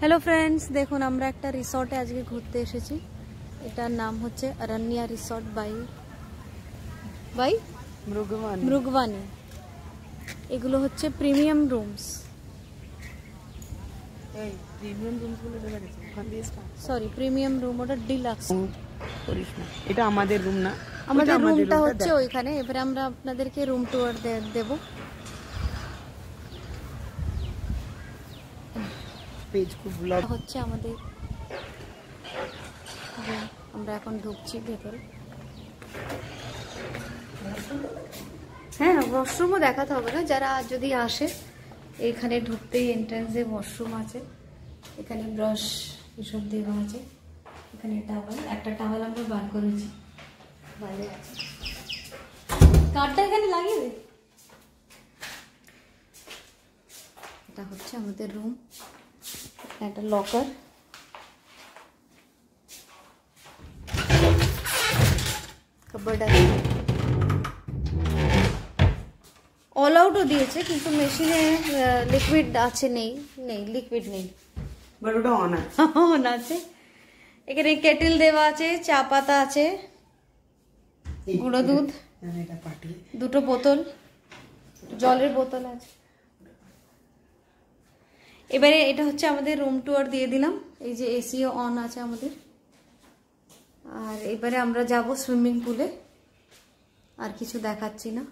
Hello friends, देखুন আমরা একটা রিসর্টে আজকে ঘুরতে এসেছি। এটার নাম হচ্ছে অরণ্যা রিসর্ট বাই মৃগবাণী। এগুলো হচ্ছে premium rooms. Sorry, premium room, ওটা ডিলাক্স। এটা আমাদের রুম না, আমাদের রুমটা হচ্ছে ওইখানে। এবারে আমরা আপনাদেরকে রুম ট্যুর দেব। পেজ খুব ব্লগ হচ্ছে আমাদের, আমরা এখন ঢুকছি ভেতরে। হ্যাঁ, ওয়াশরুমও দেখাতে হবে না, যারা যদি আসে এখানে ঢুকতেই এন্ট্রান্সে ওয়াশরুম আছে। এখানে ব্রাশ এসব দেওয়া আছে। এখানে টাওয়াল, একটা টাওয়াল আমরা বার করেছি, বাইরে আছে। কার্ডটা এখানে লাগিয়ে দে। এটা হচ্ছে আমাদের রুম, একটা লকার। কাপড় আছে, অল আউটও দিয়েছে, কিন্তু মেশিনে লিকুইড আছে নেই লিকুইড নেই, বাট ওটা অন আছে। এখানে কেটেল দেওয়া আছে, চা পাতা আছে, গুঁড়ো দুধ, দুটো বোতল, জলের বোতল আছে। এবারে এটা হচ্ছে আমাদের রুম ট্যুর দিয়ে দিলাম। এই যে এসিও অন আছে আমাদের। আর এবারে আমরা যাব সুইমিং পুলে, আর কিছু দেখাচ্ছি না।